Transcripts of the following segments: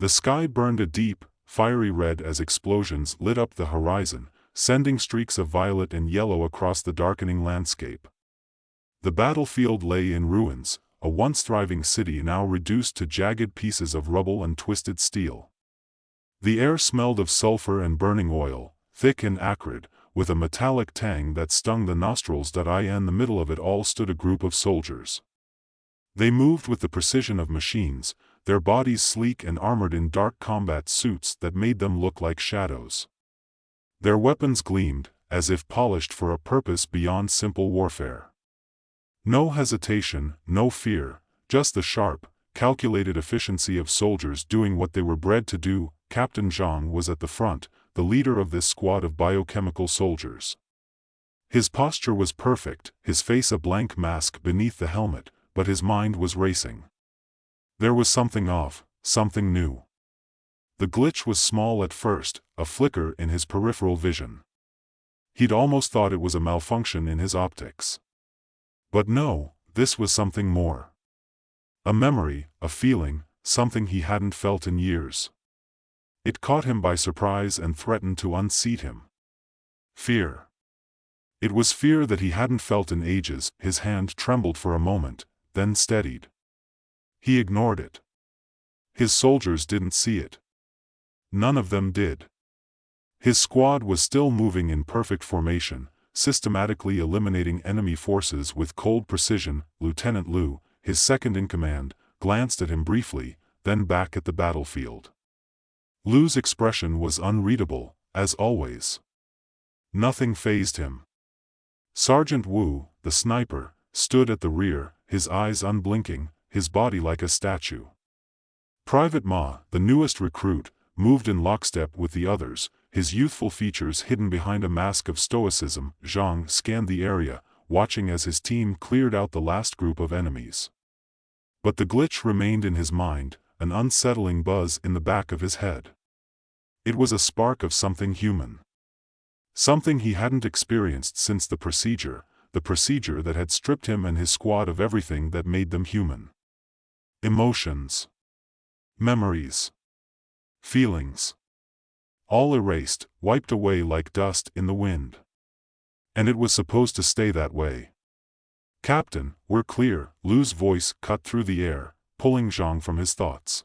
The sky burned a deep, fiery red as explosions lit up the horizon, sending streaks of violet and yellow across the darkening landscape. The battlefield lay in ruins, a once thriving city now reduced to jagged pieces of rubble and twisted steel. The air smelled of sulfur and burning oil, thick and acrid, with a metallic tang that stung the nostrils. In the middle of it all stood a group of soldiers. They moved with the precision of machines, their bodies sleek and armored in dark combat suits that made them look like shadows. Their weapons gleamed, as if polished for a purpose beyond simple warfare. No hesitation, no fear, just the sharp, calculated efficiency of soldiers doing what they were bred to do. Captain Zhang was at the front, the leader of this squad of biochemical soldiers. His posture was perfect, his face a blank mask beneath the helmet, but his mind was racing. There was something off, something new. The glitch was small at first, a flicker in his peripheral vision. He'd almost thought it was a malfunction in his optics. But no, this was something more. A memory, a feeling, something he hadn't felt in years. It caught him by surprise and threatened to unseat him. Fear. It was fear that he hadn't felt in ages. His hand trembled for a moment, then steadied. He ignored it. His soldiers didn't see it. None of them did. His squad was still moving in perfect formation, systematically eliminating enemy forces with cold precision. Lieutenant Liu, his second-in-command, glanced at him briefly, then back at the battlefield. Liu's expression was unreadable, as always. Nothing fazed him. Sergeant Wu, the sniper, stood at the rear, his eyes unblinking, his body like a statue. Private Ma, the newest recruit, moved in lockstep with the others, his youthful features hidden behind a mask of stoicism. Zhang scanned the area, watching as his team cleared out the last group of enemies. But the glitch remained in his mind, an unsettling buzz in the back of his head. It was a spark of something human. Something he hadn't experienced since the procedure that had stripped him and his squad of everything that made them human. Emotions. Memories. Feelings. All erased, wiped away like dust in the wind. And it was supposed to stay that way. "Captain, we're clear," Liu's voice cut through the air, pulling Zhang from his thoughts.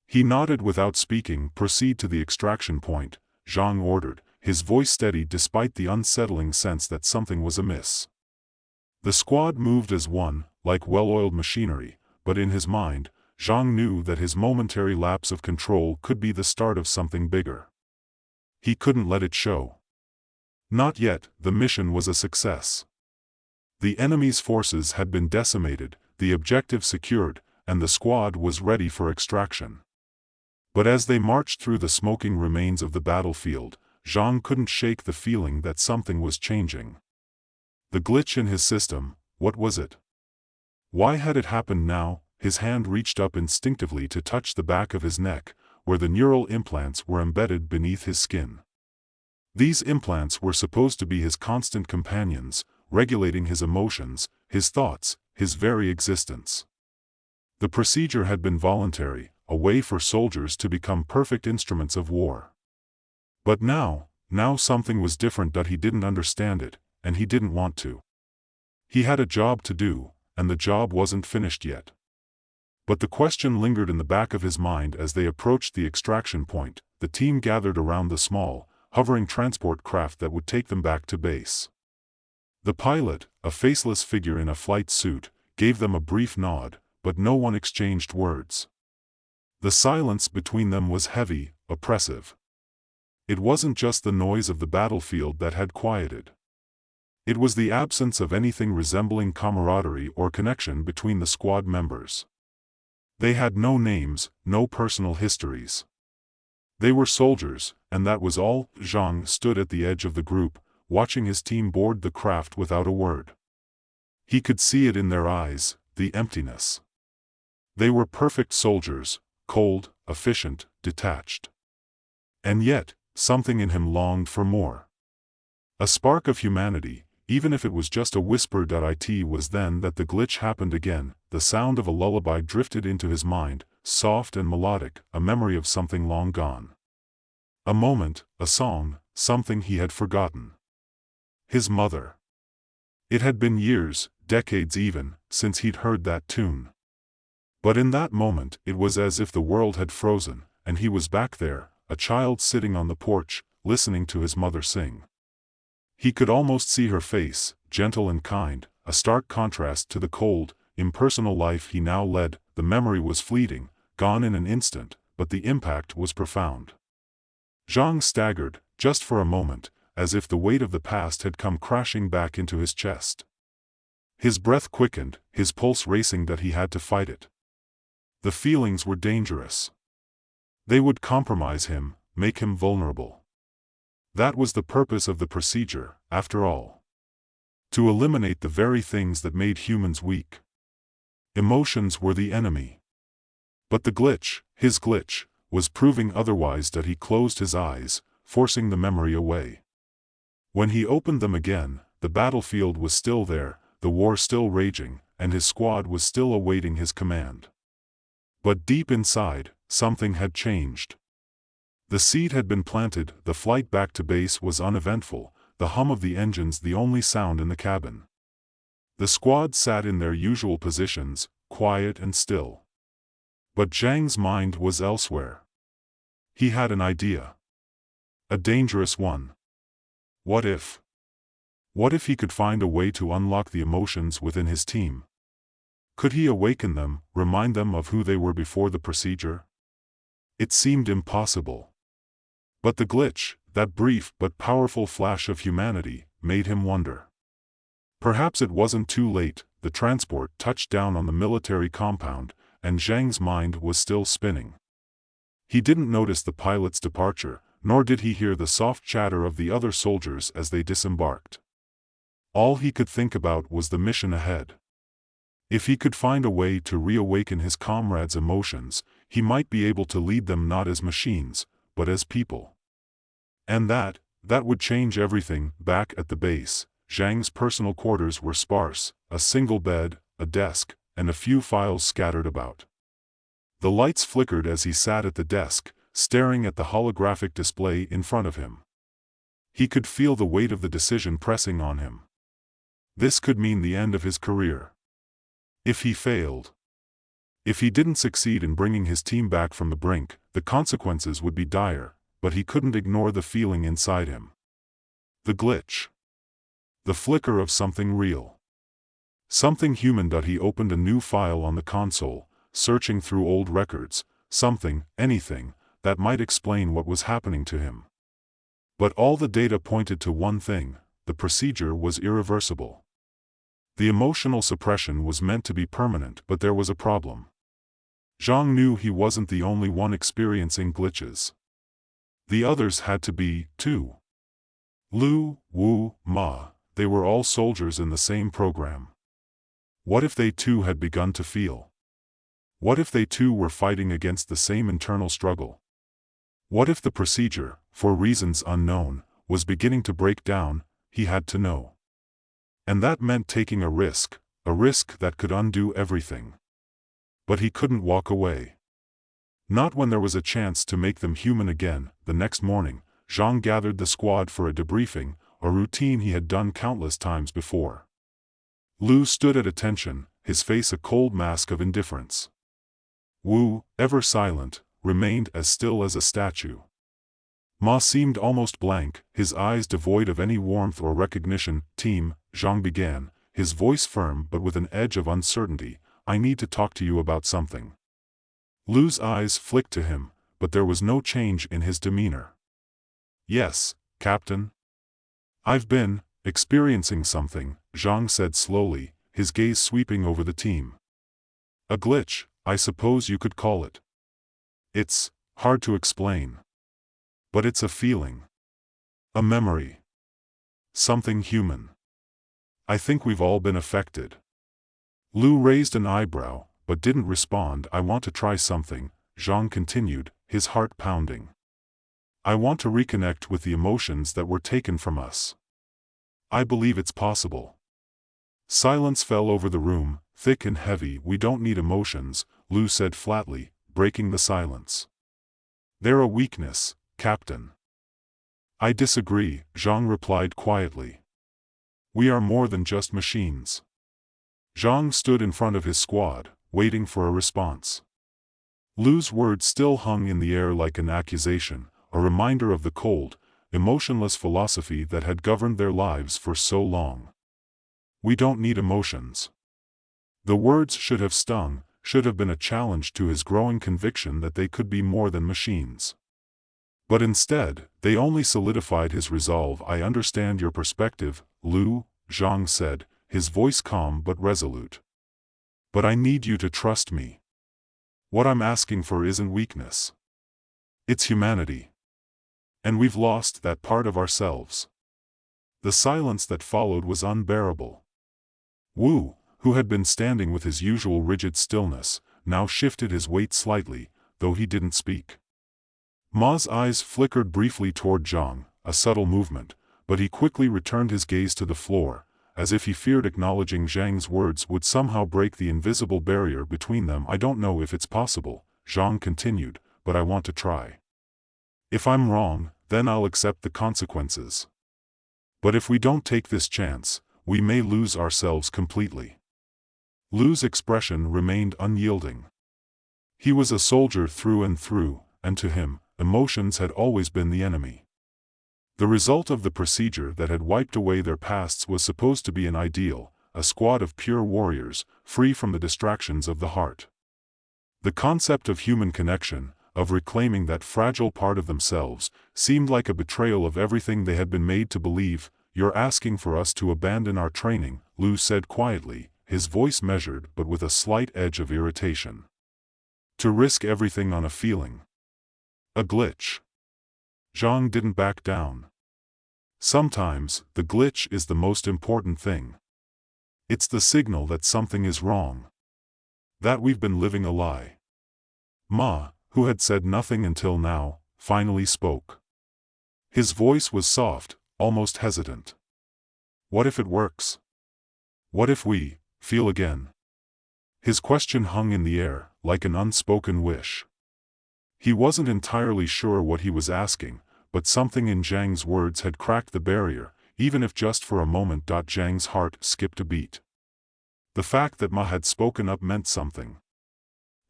He nodded without speaking. "Proceed to the extraction point," Zhang ordered, his voice steady despite the unsettling sense that something was amiss. The squad moved as one, like well-oiled machinery, but in his mind, Zhang knew that his momentary lapse of control could be the start of something bigger. He couldn't let it show. Not yet. The mission was a success. The enemy's forces had been decimated, the objective secured, and the squad was ready for extraction. But as they marched through the smoking remains of the battlefield, Zhang couldn't shake the feeling that something was changing. The glitch in his system, what was it? Why had it happened now? His hand reached up instinctively to touch the back of his neck, where the neural implants were embedded beneath his skin. These implants were supposed to be his constant companions, regulating his emotions, his thoughts, his very existence. The procedure had been voluntary, a way for soldiers to become perfect instruments of war. But now something was different. He didn't understand it, and he didn't want to. He had a job to do, and the job wasn't finished yet. But the question lingered in the back of his mind as they approached the extraction point. The team gathered around the small, hovering transport craft that would take them back to base. The pilot, a faceless figure in a flight suit, gave them a brief nod, but no one exchanged words. The silence between them was heavy, oppressive. It wasn't just the noise of the battlefield that had quieted. It was the absence of anything resembling camaraderie or connection between the squad members. They had no names, no personal histories. They were soldiers, and that was all. Zhang stood at the edge of the group, watching his team board the craft without a word. He could see it in their eyes, the emptiness. They were perfect soldiers, cold, efficient, detached. And yet, something in him longed for more. A spark of humanity, even if it was just a whisper. It was then that the glitch happened again. The sound of a lullaby drifted into his mind, soft and melodic, a memory of something long gone. A moment, a song, something he had forgotten. His mother. It had been years, decades even, since he'd heard that tune. But in that moment it was as if the world had frozen, and he was back there, a child sitting on the porch, listening to his mother sing. He could almost see her face, gentle and kind, a stark contrast to the cold, impersonal life he now led. The memory was fleeting, gone in an instant, but the impact was profound. Zhang staggered, just for a moment, as if the weight of the past had come crashing back into his chest. His breath quickened, his pulse racing that he had to fight it. The feelings were dangerous. They would compromise him, make him vulnerable. That was the purpose of the procedure, after all. To eliminate the very things that made humans weak. Emotions were the enemy. But the glitch, his glitch, was proving otherwise. That he closed his eyes, forcing the memory away. When he opened them again, the battlefield was still there, the war still raging, and his squad was still awaiting his command. But deep inside, something had changed. The seed had been planted, the flight back to base was uneventful, the hum of the engines the only sound in the cabin. The squad sat in their usual positions, quiet and still. But Zhang's mind was elsewhere. He had an idea. A dangerous one. What if? What if he could find a way to unlock the emotions within his team? Could he awaken them, remind them of who they were before the procedure? It seemed impossible. But the glitch, that brief but powerful flash of humanity, made him wonder. Perhaps it wasn't too late. The transport touched down on the military compound, and Zhang's mind was still spinning. He didn't notice the pilot's departure, nor did he hear the soft chatter of the other soldiers as they disembarked. All he could think about was the mission ahead. If he could find a way to reawaken his comrades' emotions, he might be able to lead them not as machines, but as people. And that would change everything. Back at the base, Zhang's personal quarters were sparse, a single bed, a desk, and a few files scattered about. The lights flickered as he sat at the desk, staring at the holographic display in front of him. He could feel the weight of the decision pressing on him. This could mean the end of his career. If he failed. If he didn't succeed in bringing his team back from the brink, the consequences would be dire, but he couldn't ignore the feeling inside him. The glitch. The flicker of something real. Something human. He opened a new file on the console, searching through old records, something, anything, that might explain what was happening to him. But all the data pointed to one thing: the procedure was irreversible. The emotional suppression was meant to be permanent, but there was a problem. Zhang knew he wasn't the only one experiencing glitches. The others had to be, too. Lu, Wu, Ma, they were all soldiers in the same program. What if they too had begun to feel? What if they too were fighting against the same internal struggle? What if the procedure, for reasons unknown, was beginning to break down? He had to know. And that meant taking a risk that could undo everything. But he couldn't walk away. Not when there was a chance to make them human again. The next morning, Zhang gathered the squad for a debriefing, a routine he had done countless times before. Lu stood at attention, his face a cold mask of indifference. Wu, ever silent, remained as still as a statue. Ma seemed almost blank, his eyes devoid of any warmth or recognition. Team, Zhang began, his voice firm but with an edge of uncertainty, I need to talk to you about something. Lu's eyes flicked to him, but there was no change in his demeanor. Yes, Captain. I've been experiencing something, Zhang said slowly, his gaze sweeping over the team. A glitch, I suppose you could call it. It's hard to explain. But it's a feeling. A memory. Something human. I think we've all been affected. Lu raised an eyebrow, but didn't respond. I want to try something, Zhang continued, his heart pounding. I want to reconnect with the emotions that were taken from us. I believe it's possible. Silence fell over the room, thick and heavy. We don't need emotions, Lu said flatly, breaking the silence. "They're a weakness, Captain." "I disagree," Zhang replied quietly. "We are more than just machines." Zhang stood in front of his squad, waiting for a response. Lu's words still hung in the air like an accusation, a reminder of the cold, emotionless philosophy that had governed their lives for so long. "We don't need emotions." The words should have stung, should have been a challenge to his growing conviction that they could be more than machines. But instead, they only solidified his resolve. "I understand your perspective, Lu," Zhang said, his voice calm but resolute. "But I need you to trust me. What I'm asking for isn't weakness. It's humanity. And we've lost that part of ourselves." The silence that followed was unbearable. Wu, who had been standing with his usual rigid stillness, now shifted his weight slightly, though he didn't speak. Ma's eyes flickered briefly toward Zhang, a subtle movement, but he quickly returned his gaze to the floor, as if he feared acknowledging Zhang's words would somehow break the invisible barrier between them. "I don't know if it's possible," Zhang continued, "but I want to try. If I'm wrong, then I'll accept the consequences. But if we don't take this chance, we may lose ourselves completely." Lu's expression remained unyielding. He was a soldier through and through, and to him, emotions had always been the enemy. The result of the procedure that had wiped away their pasts was supposed to be an ideal, a squad of pure warriors, free from the distractions of the heart. The concept of human connection, of reclaiming that fragile part of themselves, seemed like a betrayal of everything they had been made to believe. "You're asking for us to abandon our training," Lu said quietly, his voice measured but with a slight edge of irritation. "To risk everything on a feeling. A glitch." Zhang didn't back down. "Sometimes, the glitch is the most important thing. It's the signal that something is wrong. That we've been living a lie." Ma, who had said nothing until now, finally spoke. His voice was soft, almost hesitant. "What if it works? What if we feel again?" His question hung in the air, like an unspoken wish. He wasn't entirely sure what he was asking, but something in Zhang's words had cracked the barrier, even if just for a moment. Zhang's heart skipped a beat. The fact that Ma had spoken up meant something.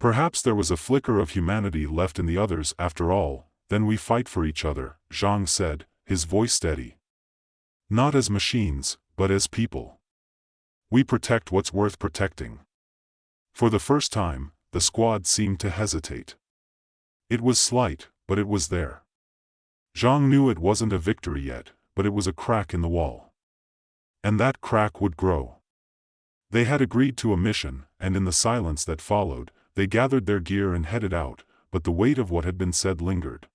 Perhaps there was a flicker of humanity left in the others. "After all, then we fight for each other," Zhang said, his voice steady. "Not as machines, but as people. We protect what's worth protecting." For the first time, the squad seemed to hesitate. It was slight, but it was there. Zhang knew it wasn't a victory yet, but it was a crack in the wall. And that crack would grow. They had agreed to a mission, and in the silence that followed, they gathered their gear and headed out, but the weight of what had been said lingered.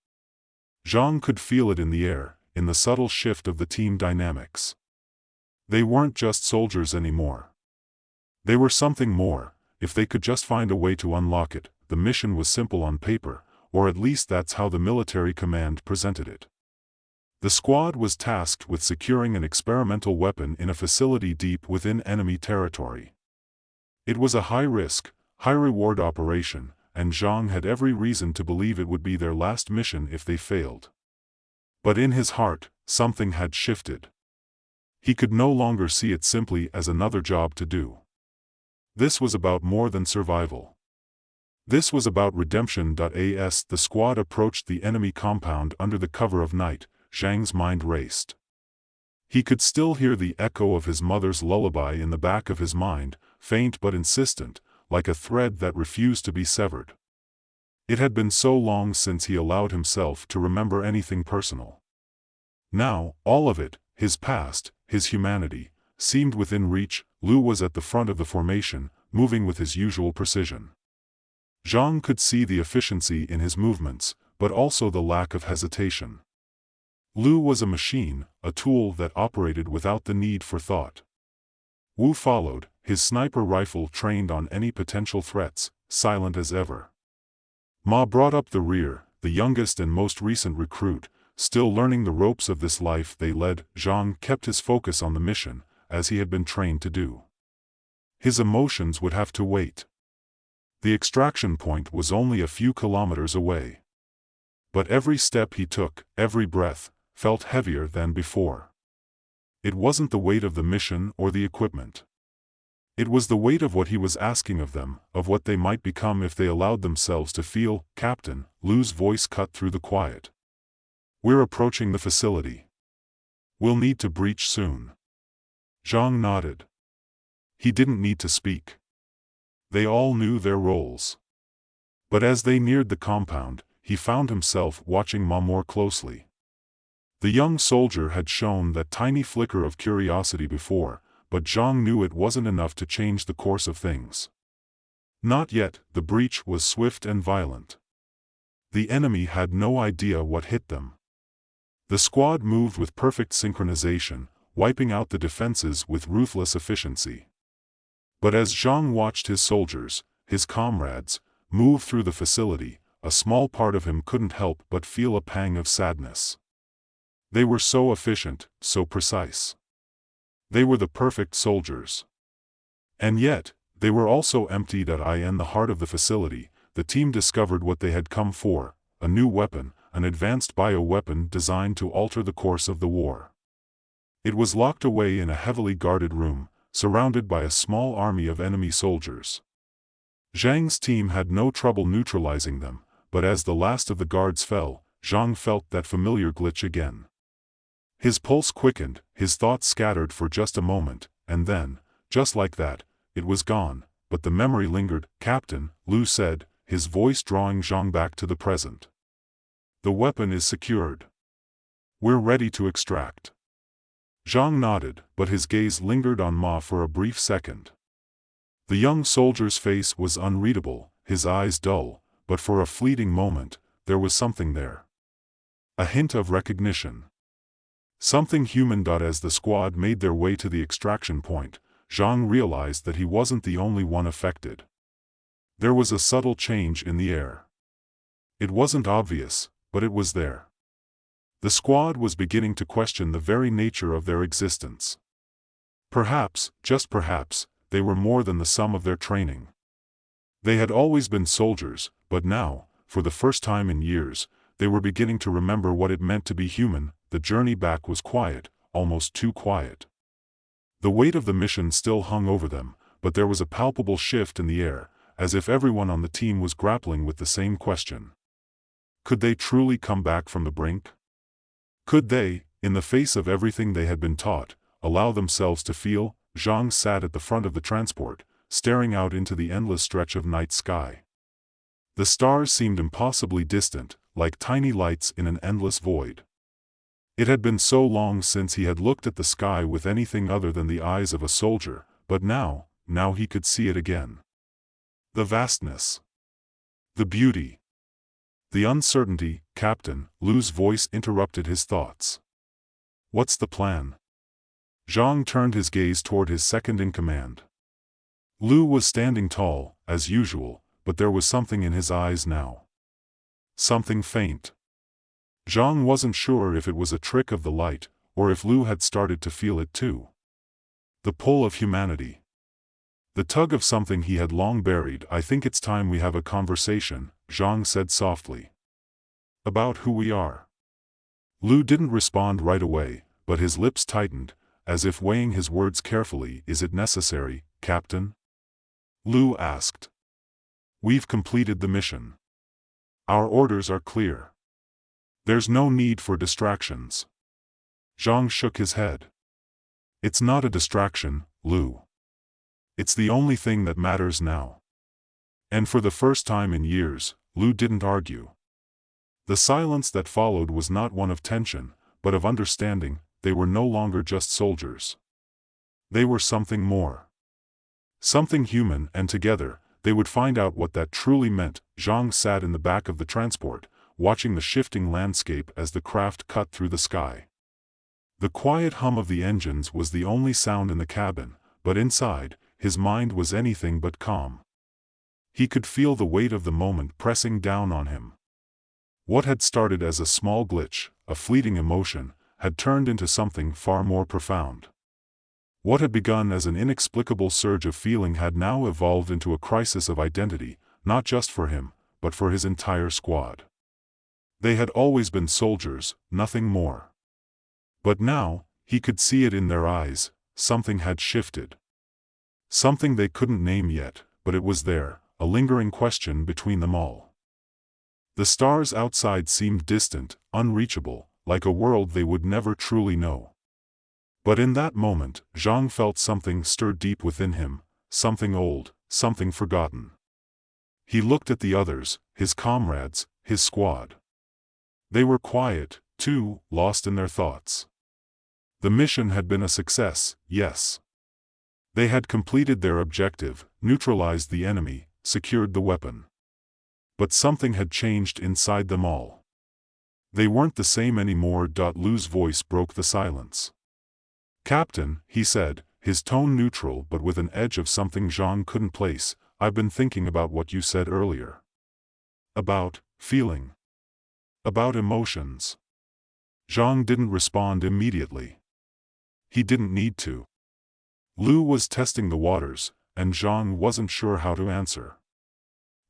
Zhang could feel it in the air, in the subtle shift of the team dynamics. They weren't just soldiers anymore. They were something more. If they could just find a way to unlock it, the mission was simple on paper, or at least that's how the military command presented it. The squad was tasked with securing an experimental weapon in a facility deep within enemy territory. It was a high-risk, high-reward operation, and Zhang had every reason to believe it would be their last mission if they failed. But in his heart, something had shifted. He could no longer see it simply as another job to do. This was about more than survival. This was about redemption. As the squad approached the enemy compound under the cover of night, Zhang's mind raced. He could still hear the echo of his mother's lullaby in the back of his mind, faint but insistent, like a thread that refused to be severed. It had been so long since he allowed himself to remember anything personal. Now, all of it, his past, his humanity, seemed within reach. Lu was at the front of the formation, moving with his usual precision. Zhang could see the efficiency in his movements, but also the lack of hesitation. Lu was a machine, a tool that operated without the need for thought. Wu followed, his sniper rifle trained on any potential threats, silent as ever. Ma brought up the rear, the youngest and most recent recruit, still learning the ropes of this life they led. Zhang kept his focus on the mission, as he had been trained to do. His emotions would have to wait. The extraction point was only a few kilometers away. But every step he took, every breath, felt heavier than before. It wasn't the weight of the mission or the equipment. It was the weight of what he was asking of them, of what they might become if they allowed themselves to feel. "Captain," Lu's voice cut through the quiet. "We're approaching the facility. We'll need to breach soon." Zhang nodded. He didn't need to speak. They all knew their roles. But as they neared the compound, he found himself watching Ma more closely. The young soldier had shown that tiny flicker of curiosity before, but Zhang knew it wasn't enough to change the course of things. Not yet. The breach was swift and violent. The enemy had no idea what hit them. The squad moved with perfect synchronization, wiping out the defenses with ruthless efficiency. But as Zhang watched his soldiers, his comrades, move through the facility, a small part of him couldn't help but feel a pang of sadness. They were so efficient, so precise. They were the perfect soldiers. And yet, they were also emptied in the heart of the facility. The team discovered what they had come for, a new weapon, an advanced bioweapon designed to alter the course of the war. It was locked away in a heavily guarded room, surrounded by a small army of enemy soldiers. Zhang's team had no trouble neutralizing them, but as the last of the guards fell, Zhang felt that familiar glitch again. His pulse quickened, his thoughts scattered for just a moment, and then, just like that, it was gone, but the memory lingered. "Captain," Lu said, his voice drawing Zhang back to the present. "The weapon is secured. We're ready to extract." Zhang nodded, but his gaze lingered on Ma for a brief second. The young soldier's face was unreadable, his eyes dull, but for a fleeting moment, there was something there. A hint of recognition. Something human. As the squad made their way to the extraction point, Zhang realized that he wasn't the only one affected. There was a subtle change in the air. It wasn't obvious, but it was there. The squad was beginning to question the very nature of their existence. Perhaps, just perhaps, they were more than the sum of their training. They had always been soldiers, but now, for the first time in years, they were beginning to remember what it meant to be human. The journey back was quiet, almost too quiet. The weight of the mission still hung over them, but there was a palpable shift in the air, as if everyone on the team was grappling with the same question. Could they truly come back from the brink? Could they, in the face of everything they had been taught, allow themselves to feel? Zhang sat at the front of the transport, staring out into the endless stretch of night sky. The stars seemed impossibly distant, like tiny lights in an endless void. It had been so long since he had looked at the sky with anything other than the eyes of a soldier, but now he could see it again. The vastness. The beauty. The uncertainty. "Captain," Lu's voice interrupted his thoughts. "What's the plan?" Zhang turned his gaze toward his second-in-command. Lu was standing tall, as usual, but there was something in his eyes now. Something faint. Zhang wasn't sure if it was a trick of the light, or if Lu had started to feel it too. The pull of humanity. The tug of something he had long buried. "I think it's time we have a conversation," Zhang said softly. "About who we are." Lu didn't respond right away, but his lips tightened, as if weighing his words carefully. "Is it necessary, Captain?" Lu asked. "We've completed the mission. Our orders are clear. There's no need for distractions." Zhang shook his head. "It's not a distraction, Lu. It's the only thing that matters now." And for the first time in years, Lu didn't argue. The silence that followed was not one of tension, but of understanding. They were no longer just soldiers. They were something more. Something human, and together, they would find out what that truly meant. Zhang sat in the back of the transport, watching the shifting landscape as the craft cut through the sky. The quiet hum of the engines was the only sound in the cabin, but inside, his mind was anything but calm. He could feel the weight of the moment pressing down on him. What had started as a small glitch, a fleeting emotion, had turned into something far more profound. What had begun as an inexplicable surge of feeling had now evolved into a crisis of identity, not just for him, but for his entire squad. They had always been soldiers, nothing more. But now, he could see it in their eyes, something had shifted. Something they couldn't name yet, but it was there, a lingering question between them all. The stars outside seemed distant, unreachable, like a world they would never truly know. But in that moment, Zhang felt something stir deep within him, something old, something forgotten. He looked at the others, his comrades, his squad. They were quiet, too, lost in their thoughts. The mission had been a success, yes. They had completed their objective, neutralized the enemy, secured the weapon. But something had changed inside them all. They weren't the same anymore. Lu's voice broke the silence. "Captain," he said, his tone neutral but with an edge of something Zhang couldn't place, "I've been thinking about what you said earlier. About feeling. About emotions." Zhang didn't respond immediately. He didn't need to. Lu was testing the waters, and Zhang wasn't sure how to answer.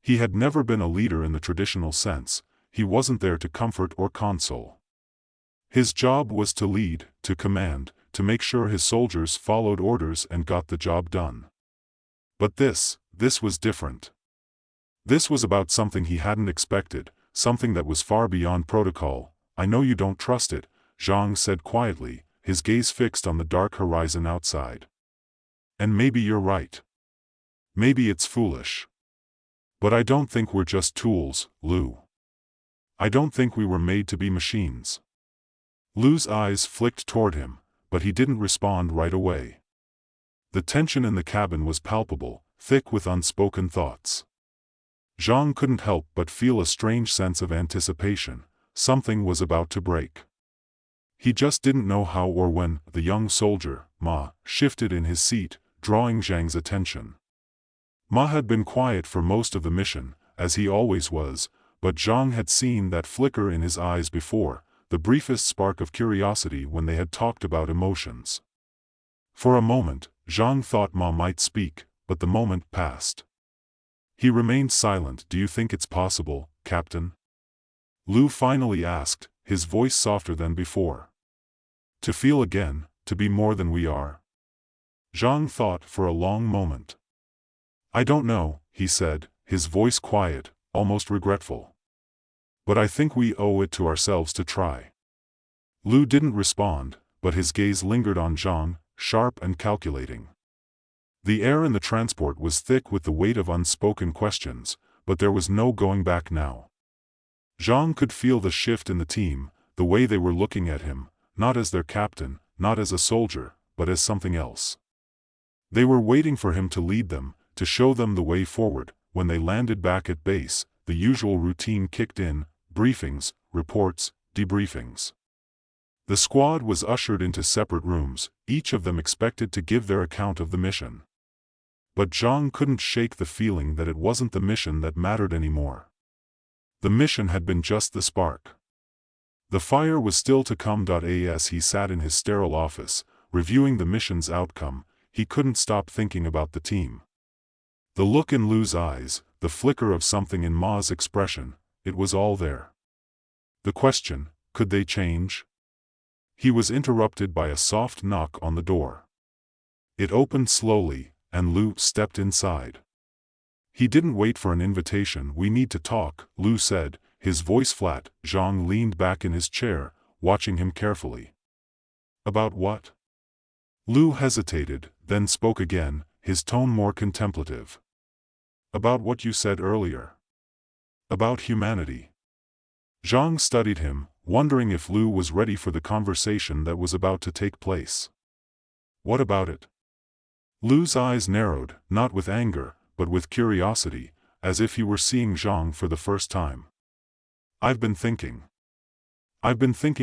He had never been a leader in the traditional sense, he wasn't there to comfort or console. His job was to lead, to command, to make sure his soldiers followed orders and got the job done. But this was different. This was about something he hadn't expected, something that was far beyond protocol. "I know you don't trust it," Zhang said quietly, his gaze fixed on the dark horizon outside. "And maybe you're right. Maybe it's foolish. But I don't think we're just tools, Lu. I don't think we were made to be machines." Lu's eyes flicked toward him, but he didn't respond right away. The tension in the cabin was palpable, thick with unspoken thoughts. Zhang couldn't help but feel a strange sense of anticipation. Something was about to break. He just didn't know how or when. The young soldier, Ma, shifted in his seat, drawing Zhang's attention. Ma had been quiet for most of the mission, as he always was, but Zhang had seen that flicker in his eyes before, the briefest spark of curiosity when they had talked about emotions. For a moment, Zhang thought Ma might speak, but the moment passed. He remained silent. "Do you think it's possible, Captain?" Lu finally asked, his voice softer than before. "To feel again, to be more than we are?" Zhang thought for a long moment. "I don't know," he said, his voice quiet, almost regretful. "But I think we owe it to ourselves to try." Lu didn't respond, but his gaze lingered on Zhang, sharp and calculating. The air in the transport was thick with the weight of unspoken questions, but there was no going back now. Zhang could feel the shift in the team, the way they were looking at him, not as their captain, not as a soldier, but as something else. They were waiting for him to lead them, to show them the way forward. When they landed back at base, the usual routine kicked in: briefings, reports, debriefings. The squad was ushered into separate rooms, each of them expected to give their account of the mission. But Zhang couldn't shake the feeling that it wasn't the mission that mattered anymore. The mission had been just the spark. The fire was still to come. As he sat in his sterile office, reviewing the mission's outcome, he couldn't stop thinking about the team. The look in Lu's eyes, the flicker of something in Ma's expression, it was all there. The question, could they change? He was interrupted by a soft knock on the door. It opened slowly, and Lu stepped inside. He didn't wait for an invitation. "We need to talk," Lu said, his voice flat. Zhang leaned back in his chair, watching him carefully. "About what?" Lu hesitated, then spoke again, his tone more contemplative. "About what you said earlier. About humanity." Zhang studied him, wondering if Lu was ready for the conversation that was about to take place. "What about it?" Lu's eyes narrowed, not with anger, but with curiosity, as if he were seeing Zhang for the first time. I've been thinking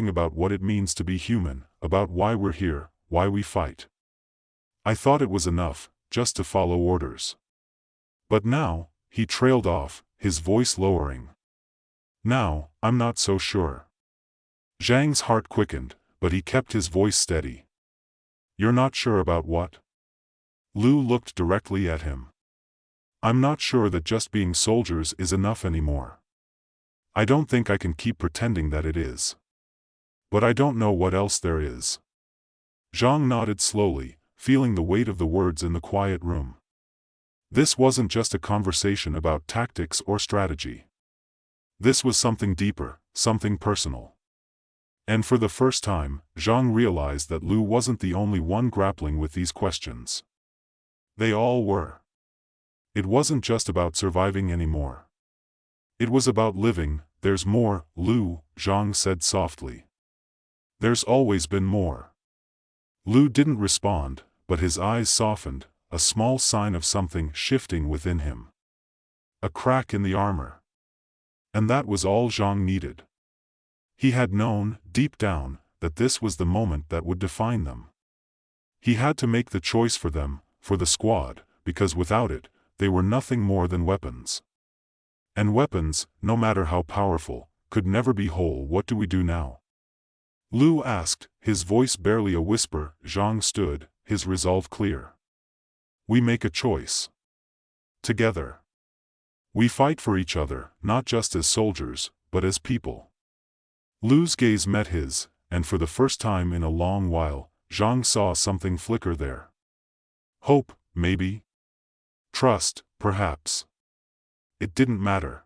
about what it means to be human, about why we're here, why we fight. I thought it was enough, just to follow orders. But now," he trailed off, his voice lowering. "Now, I'm not so sure." Zhang's heart quickened, but he kept his voice steady. "You're not sure about what?" Lu looked directly at him. I'm not sure that just being soldiers is enough anymore. I don't think I can keep pretending that it is. But I don't know what else there is. Zhang nodded slowly, feeling the weight of the words in the quiet room. This wasn't just a conversation about tactics or strategy. This was something deeper, something personal. And for the first time, Zhang realized that Lu wasn't the only one grappling with these questions. They all were. It wasn't just about surviving anymore. It was about living. There's more, Lu, Zhang said softly. There's always been more. Lu didn't respond, but his eyes softened, a small sign of something shifting within him. A crack in the armor. And that was all Zhang needed. He had known, deep down, that this was the moment that would define them. He had to make the choice for them, for the squad, because without it, they were nothing more than weapons. And weapons, no matter how powerful, could never be whole. What do we do now? Lu asked, his voice barely a whisper. Zhang stood, his resolve clear. We make a choice. Together. We fight for each other, not just as soldiers, but as people. Lu's gaze met his, and for the first time in a long while, Zhang saw something flicker there. Hope, maybe? Trust, perhaps. It didn't matter.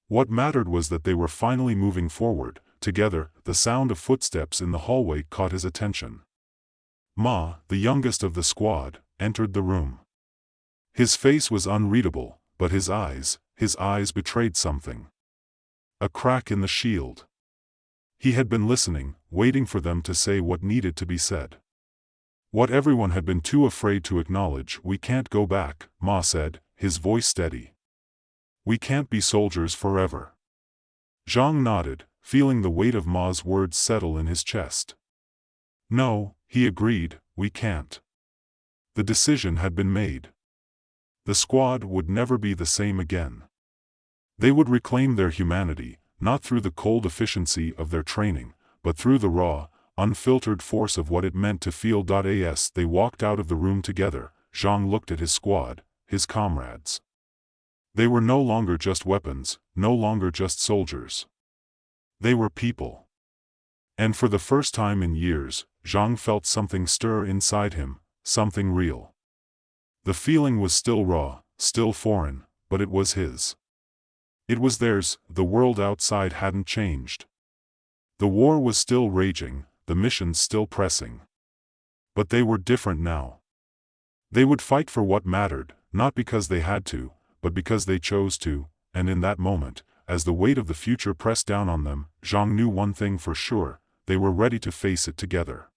What mattered was that they were finally moving forward, together. The sound of footsteps in the hallway caught his attention. Ma, the youngest of the squad, entered the room. His face was unreadable, but his eyes betrayed something. A crack in the shield. He had been listening, waiting for them to say what needed to be said. What everyone had been too afraid to acknowledge. We can't go back, Ma said, his voice steady. We can't be soldiers forever. Zhang nodded, feeling the weight of Ma's words settle in his chest. No, he agreed, we can't. The decision had been made. The squad would never be the same again. They would reclaim their humanity, not through the cold efficiency of their training, but through the raw, unfiltered force of what it meant to feel. As they walked out of the room together, Zhang looked at his squad, his comrades. They were no longer just weapons, no longer just soldiers. They were people. And for the first time in years, Zhang felt something stir inside him, something real. The feeling was still raw, still foreign, but it was his. It was theirs. The world outside hadn't changed. The war was still raging, the missions still pressing. But they were different now. They would fight for what mattered, not because they had to, but because they chose to, and in that moment, as the weight of the future pressed down on them, Zhang knew one thing for sure: they were ready to face it together.